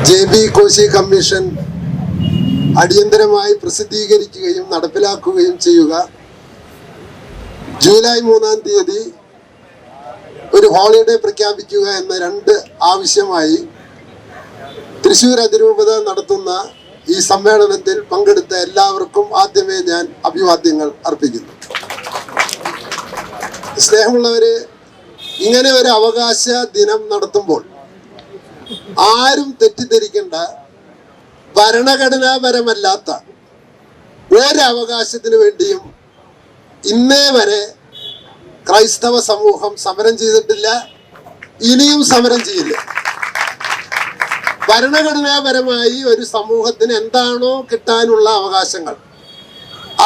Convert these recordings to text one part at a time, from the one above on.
JB Koshy commission അടിയന്തരമായി പ്രസിദ്ധീകരിക്കുകയും നടപ്പിലാക്കുകയും ചെയ്യുക. ജൂലൈ 3-ാം തീയതി ഒരു ഹോളിഡേ പ്രഖ്യാപിക്കുക എന്ന രണ്ട് ആവശ്യമായി തൃശ്ശൂർ അതിരൂപത നടത്തുന്ന ഈ സമ്മേളനത്തിൽ പങ്കെടുത്ത എല്ലാവർക്കും ആദ്യമേ ഞാൻ അഭിവാദ്യങ്ങൾ അർപ്പിക്കുന്നു. സ്നേഹമുള്ളവരെ, ഇങ്ങനെ ഒരു അവകാശ ദിനം നടത്തുമ്പോൾ ആരും തെറ്റിദ്ധരിക്കേണ്ട, ഭരണഘടനാപരമല്ലാത്ത ഒരവകാശത്തിന് വേണ്ടിയും ഇന്നേ വരെ ക്രൈസ്തവ സമൂഹം സമരം ചെയ്തിട്ടില്ല, ഇനിയും സമരം ചെയ്യില്ല. ഭരണഘടനാപരമായി ഒരു സമൂഹത്തിന് എന്താണോ കിട്ടാനുള്ള അവകാശങ്ങൾ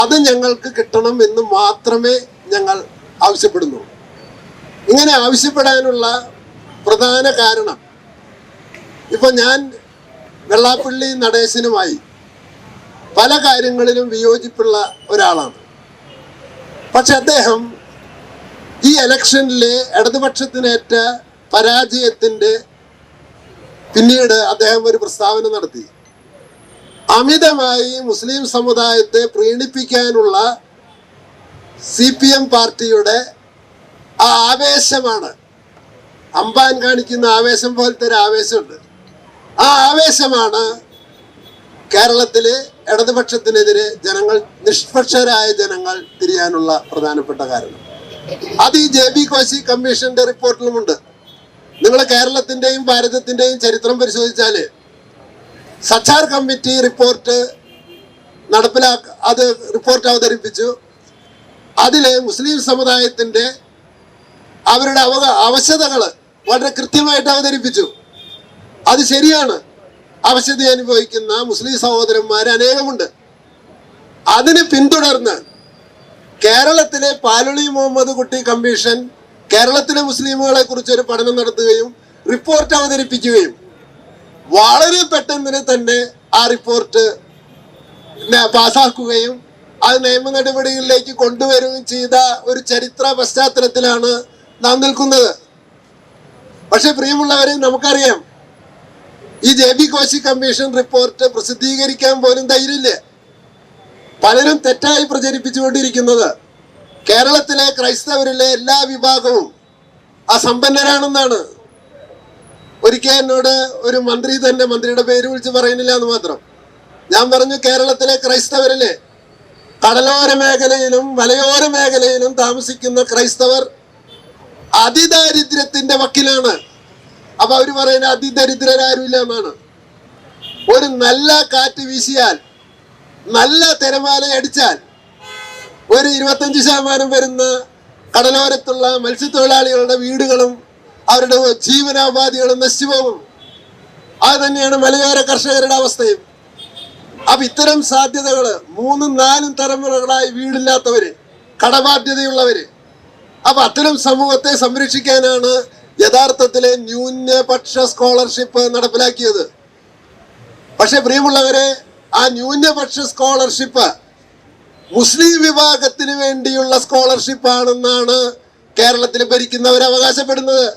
അത് ഞങ്ങൾക്ക് കിട്ടണം എന്ന് മാത്രമേ ഞങ്ങൾ ആവശ്യപ്പെടുന്നു. ഇങ്ങനെ ആവശ്യപ്പെടാനുള്ള പ്രധാന കാരണം, ഇപ്പൊ ഞാൻ വെള്ളാപ്പള്ളി നടേശനുമായി പല കാര്യങ്ങളിലും വിയോജിപ്പുള്ള ഒരാളാണ്. പക്ഷെ അദ്ദേഹം ഈ ഇലക്ഷനിലെ ഇടതുപക്ഷത്തിനേറ്റ പരാജയത്തിൻ്റെ പിന്നീട് അദ്ദേഹം ഒരു പ്രസ്താവന നടത്തി. അമിതമായി മുസ്ലിം സമുദായത്തെ പ്രീണിപ്പിക്കാനുള്ള CPM പാർട്ടിയുടെ ആ ആവേശമാണ്, അമ്പാൻ കാണിക്കുന്ന ആവേശം പോലത്തെ ഒരു ആവേശമുണ്ട്, ആ ആവേശമാണ് കേരളത്തിലെ ഇടതുപക്ഷത്തിനെതിരെ ജനങ്ങൾ, നിഷ്പക്ഷരായ ജനങ്ങൾ തിരിയാനുള്ള പ്രധാനപ്പെട്ട കാരണം. അത് ഈ JB കോശി കമ്മീഷന്റെ റിപ്പോർട്ടിലുമുണ്ട്. നിങ്ങൾ കേരളത്തിന്റെയും ഭാരതത്തിന്റെയും ചരിത്രം പരിശോധിച്ചാൽ സച്ചാർ കമ്മിറ്റി റിപ്പോർട്ട് അത് റിപ്പോർട്ട് അവതരിപ്പിച്ചു. അതിലെ മുസ്ലിം സമുദായത്തിന്റെ അവരുടെ അവശതകൾ വളരെ കൃത്യമായിട്ട് അവതരിപ്പിച്ചു. അത് ശരിയാണ്, അവശത അനുഭവിക്കുന്ന മുസ്ലിം സഹോദരന്മാർ അനേകമുണ്ട്. അതിന് പിന്തുടർന്ന് കേരളത്തിലെ പാലൊളി മുഹമ്മദ് കുട്ടി കമ്മീഷൻ കേരളത്തിലെ മുസ്ലിമുകളെ കുറിച്ച് ഒരു പഠനം നടത്തുകയും റിപ്പോർട്ട് അവതരിപ്പിക്കുകയും വളരെ പെട്ടെന്ന് തന്നെ ആ റിപ്പോർട്ട് പാസാക്കുകയും അത് നിയമ നടപടികളിലേക്ക് കൊണ്ടുവരികയും ചെയ്ത ഒരു ചരിത്ര പശ്ചാത്തലത്തിലാണ് നാം നിൽക്കുന്നത്. പക്ഷെ പ്രിയമുള്ളവരെ, നമുക്കറിയാം, ഈ JB കോശി കമ്മീഷൻ റിപ്പോർട്ട് പ്രസിദ്ധീകരിക്കാൻ പോലും ധൈര്യമില്ല. പലരും തെറ്റായി പ്രചരിപ്പിച്ചുകൊണ്ടിരിക്കുന്നത് കേരളത്തിലെ ക്രൈസ്തവരിലെ എല്ലാ വിഭാഗവും അസമ്പന്നരാണെന്നാണ്. ഒരിക്കൽ എന്നോട് ഒരു മന്ത്രി തന്നെ, മന്ത്രിയുടെ പേര് വിളിച്ച് പറയുന്നില്ല എന്ന് മാത്രം, ഞാൻ പറഞ്ഞു, കേരളത്തിലെ ക്രൈസ്തവരിലെ കടലോര മേഖലയിലും മലയോര മേഖലയിലും താമസിക്കുന്ന ക്രൈസ്തവർ അതിദാരിദ്ര്യത്തിന്റെ വക്കിലാണ്. അപ്പൊ അവര് പറയുന്നത് അതിദരിദ്രരാരുമില്ല എന്നാണ്. ഒരു നല്ല കാറ്റ് വീശിയാൽ, നല്ല തിരമാല അടിച്ചാൽ ഒരു 25% വരുന്ന കടലോരത്തുള്ള മത്സ്യത്തൊഴിലാളികളുടെ വീടുകളും അവരുടെ ജീവനോപാധികളും നശിച്ചു പോകും. അത് തന്നെയാണ് മലയോര കർഷകരുടെ അവസ്ഥയും. അപ്പൊ ഇത്തരം സാധ്യതകള് 3-4 തലമുറകളായി വീടില്ലാത്തവര്, കടബാധ്യതയുള്ളവര്, അപ്പൊ അത്തരം സമൂഹത്തെ സംരക്ഷിക്കാനാണ് യഥാർത്ഥത്തിലെ ന്യൂനപക്ഷ സ്കോളർഷിപ്പ് നടപ്പിലാക്കിയത്. പക്ഷെ പ്രിയമുള്ളവരെ, ആ ന്യൂനപക്ഷ സ്കോളർഷിപ്പ് മുസ്ലിം വിഭാഗത്തിന് വേണ്ടിയുള്ള സ്കോളർഷിപ്പ് ആണെന്നാണ് കേരളത്തിൽ ഭരിക്കുന്നവർ അവകാശപ്പെടുന്നത്.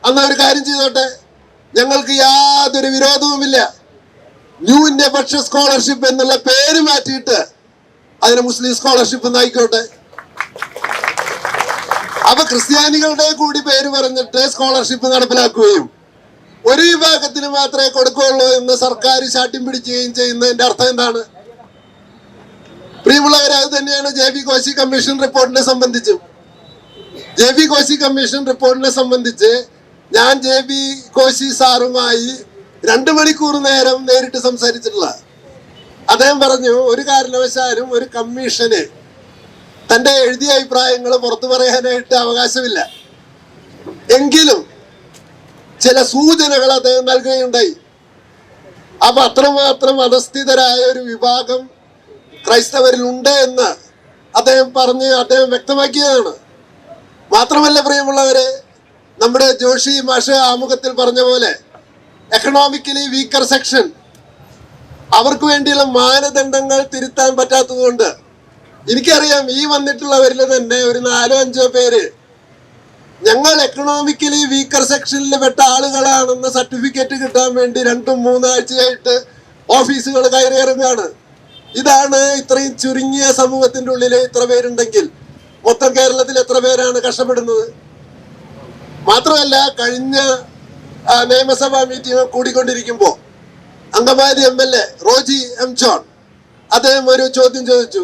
അന്ന് ഒരു കാര്യം ചെയ്തോട്ടെ, ഞങ്ങൾക്ക് യാതൊരു വിരോധവുമില്ല, ന്യൂനപക്ഷ സ്കോളർഷിപ്പ് എന്നുള്ള പേര് മാറ്റിയിട്ട് അതിന് മുസ്ലിം സ്കോളർഷിപ്പ് എന്നായിക്കോട്ടെ. അപ്പൊ ക്രിസ്ത്യാനികളുടെ കൂടി പേര് പറഞ്ഞിട്ട് സ്കോളർഷിപ്പ് നടപ്പിലാക്കുകയും ഒരു വിഭാഗത്തിന് മാത്രമേ കൊടുക്കുകയുള്ളൂ എന്ന് സർക്കാർ ശാഠ്യം പിടിക്കുകയും ചെയ്യുന്നതിന്റെ അർത്ഥം എന്താണ്? പ്രിയമുള്ളവരെ, അത് തന്നെയാണ് JB കോശി കമ്മീഷൻ റിപ്പോർട്ടിനെ സംബന്ധിച്ചും. JB കോശി കമ്മീഷൻ റിപ്പോർട്ടിനെ സംബന്ധിച്ച് ഞാൻ JB കോശി സാറുമായി 2 മണിക്കൂർ നേരം നേരിട്ട് സംസാരിച്ചിട്ടുള്ള. അദ്ദേഹം പറഞ്ഞു, ഒരു കാരണവശാലും ഒരു കമ്മീഷന് തന്റെ എഴുതിയ അഭിപ്രായങ്ങൾ പുറത്തു പറയാനായിട്ട് അവകാശമില്ല, എങ്കിലും ചില സൂചനകൾ അദ്ദേഹം നൽകുകയുണ്ടായി. അപ്പൊ അത്രമാത്രം അധസ്ഥിതരായ ഒരു വിഭാഗം ക്രൈസ്തവരിൽ ഉണ്ട് എന്ന് അദ്ദേഹം വ്യക്തമാക്കിയതാണ്. മാത്രമല്ല പ്രിയമുള്ളവരെ, നമ്മുടെ ജോഷി മാഷ് ആമുഖത്തിൽ പറഞ്ഞ പോലെ എക്കണോമിക്കലി വീക്കർ സെക്ഷൻ, അവർക്ക് വേണ്ടിയുള്ള മാനദണ്ഡങ്ങൾ തിരുത്താൻ പറ്റാത്തതുകൊണ്ട് എനിക്കറിയാം, ഈ വന്നിട്ടുള്ളവരിൽ തന്നെ ഒരു 4-5 പേര് ഞങ്ങൾ എക്കണോമിക്കലി വീക്കർ സെക്ഷനിൽ പെട്ട ആളുകളാണെന്ന് സർട്ടിഫിക്കറ്റ് കിട്ടാൻ വേണ്ടി 2-3 ആഴ്ചയായിട്ട് ഓഫീസുകൾ കയറിയിറങ്ങാണ്. ഇതാണ് ഇത്രയും ചുരുങ്ങിയ സമൂഹത്തിന്റെ ഉള്ളിൽ ഇത്ര പേരുണ്ടെങ്കിൽ മൊത്തം കേരളത്തിൽ എത്ര പേരാണ് കഷ്ടപ്പെടുന്നത്? മാത്രമല്ല, കഴിഞ്ഞ നിയമസഭാ മീറ്റിംഗ് കൂടിക്കൊണ്ടിരിക്കുമ്പോൾ അങ്കമാലി MLA റോജി എം ജോൺ അദ്ദേഹം ഒരു ചോദ്യം ചോദിച്ചു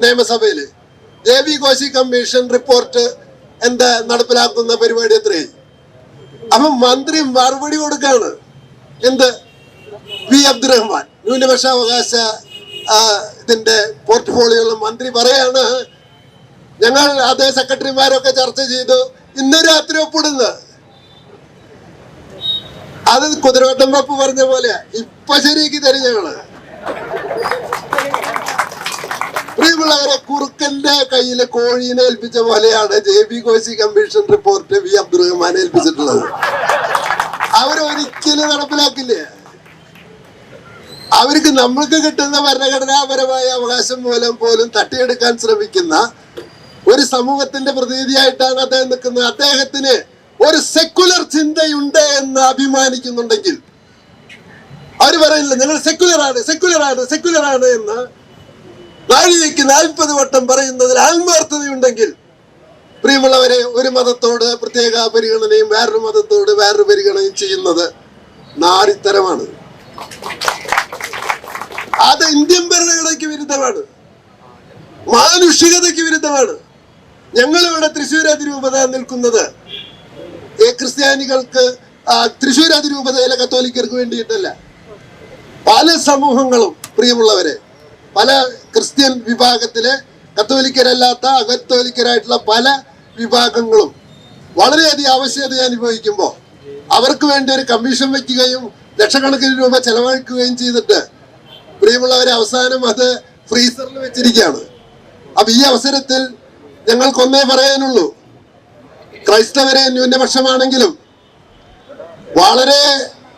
നിയമസഭയിൽ. JB കോശി കമ്മീഷൻ റിപ്പോർട്ട് എന്താ നടപ്പിലാക്കുന്ന പരിപാടി എത്രയായി? അപ്പം മന്ത്രി മറുപടി കൊടുക്കാണ്. എന്ത്? വി അബ്ദുറഹ്മാൻ, ന്യൂനപക്ഷാവകാശ ഇതിന്റെ പോർട്ട്ഫോളിയോ മന്ത്രി പറയാണ്, ഞങ്ങൾ അതേ സെക്രട്ടറിമാരൊക്കെ ചർച്ച ചെയ്തു, ഇന്ന് രാത്രി ഒപ്പിടുന്നത്. അത് കുതിരവട്ടം പപ്പ് പറഞ്ഞ പോലെ ഇപ്പൊ ശരിയാക്കി തരും ഞങ്ങള്. പ്രിയമുള്ളവരെ, കുറുക്കന്റെ കയ്യില് കോഴീനെ ഏൽപ്പിച്ച പോലെയാണ് JB Koshy commission report V അബ്ദുറഹ്മാനെ ഏൽപ്പിച്ചിട്ടുള്ളത്. അവരൊരിക്കലും നടപ്പിലാക്കില്ലേ. അവർക്ക് നമ്മൾക്ക് കിട്ടുന്ന ഭരണഘടനാപരമായ അവകാശം മൂലം പോലും തട്ടിയെടുക്കാൻ ശ്രമിക്കുന്ന ഒരു സമൂഹത്തിന്റെ പ്രതിനിധിയായിട്ടാണ് അദ്ദേഹം നിൽക്കുന്നത്. അദ്ദേഹത്തിന് ഒരു സെക്കുലർ ചിന്തയുണ്ട് എന്ന് അഭിമാനിക്കുന്നുണ്ടെങ്കിൽ അവർ പറയില്ല ഞങ്ങൾ സെക്കുലറാണ് എന്ന് നാഴികയ്ക്ക് 40 വട്ടം പറയുന്നതിൽ ആത്മാർത്ഥതയുണ്ടെങ്കിൽ, പ്രിയമുള്ളവരെ, ഒരു മതത്തോട് പ്രത്യേക പരിഗണനയും വേറൊരു മതത്തോട് വേറൊരു പരിഗണനയും ചെയ്യുന്നത് നാരിത്തരമാണ്. അത് ഇന്ത്യൻ ഭരണഘടനയ്ക്ക് വിരുദ്ധമാണ്, മാനുഷികതയ്ക്ക് വിരുദ്ധമാണ്. ഞങ്ങളിവിടെ തൃശ്ശൂർ അതിരൂപത നിൽക്കുന്നത് ക്രിസ്ത്യാനികൾക്ക്, തൃശ്ശൂർ അതിരൂപതയിലെ കത്തോലിക്കർക്ക് വേണ്ടിയിട്ടല്ല. പല സമൂഹങ്ങളും, പ്രിയമുള്ളവരെ, പല ക്രിസ്ത്യൻ വിഭാഗത്തിലെ കത്തോലിക്കരല്ലാത്ത അകത്തോലിക്കരായിട്ടുള്ള പല വിഭാഗങ്ങളും വളരെയധികം ആവശ്യകത അനുഭവിക്കുമ്പോൾ അവർക്ക് വേണ്ടി ഒരു കമ്മീഷൻ വയ്ക്കുകയും ലക്ഷക്കണക്കിന് രൂപ ചെലവഴിക്കുകയും ചെയ്തിട്ട്, പ്രിയമുള്ളവരെ, അവസാനം അത് ഫ്രീസറിൽ വെച്ചിരിക്കുകയാണ്. അപ്പൊ ഈ അവസരത്തിൽ ഞങ്ങൾക്കൊന്നേ പറയാനുള്ളൂ, ക്രൈസ്തവരെ ന്യൂനപക്ഷമാണെങ്കിലും വളരെ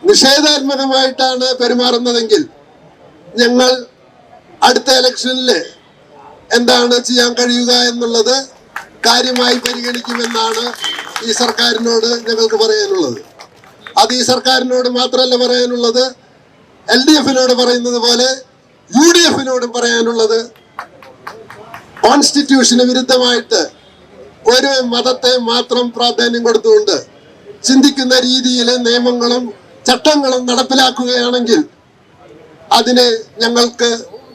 നിഷേധാത്മകമായിട്ടാണ് പെരുമാറുന്നതെങ്കിൽ ഞങ്ങൾ അടുത്ത ഇലക്ഷനിൽ എന്താണ് ചെയ്യാൻ കഴിയുക എന്നുള്ളത് കാര്യമായി പരിഗണിക്കുമെന്നാണ് ഈ സർക്കാരിനോട് ഞങ്ങൾക്ക് പറയാനുള്ളത്. അത് ഈ സർക്കാരിനോട് മാത്രമല്ല പറയാനുള്ളത്, LDF-നോട് പറയുന്നത് പോലെ UDF-നോടും പറയാനുള്ളത്, കോൺസ്റ്റിറ്റ്യൂഷന് വിരുദ്ധമായിട്ട് ഒരു മതത്തെ മാത്രം പ്രാധാന്യം കൊടുത്തുകൊണ്ട് ചിന്തിക്കുന്ന രീതിയിൽ നിയമങ്ങളും ചട്ടങ്ങളും നടപ്പിലാക്കുകയാണെങ്കിൽ അതിനെ ഞങ്ങൾക്ക്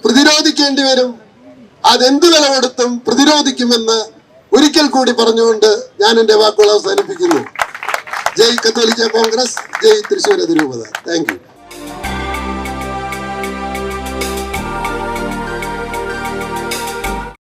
പ്രതിരോധിക്കേണ്ടി വരും. അതെന്ത് വില കൊടുത്തും പ്രതിരോധിക്കുമെന്ന് ഒരിക്കൽ കൂടി പറഞ്ഞുകൊണ്ട് ഞാൻ എൻ്റെ വാക്കുകൾ അവസാനിപ്പിക്കുന്നു. ജയ് കത്തോലിക്ക കോൺഗ്രസ്, ജയ് തൃശ്ശൂർ അതിരൂപത. Thank you.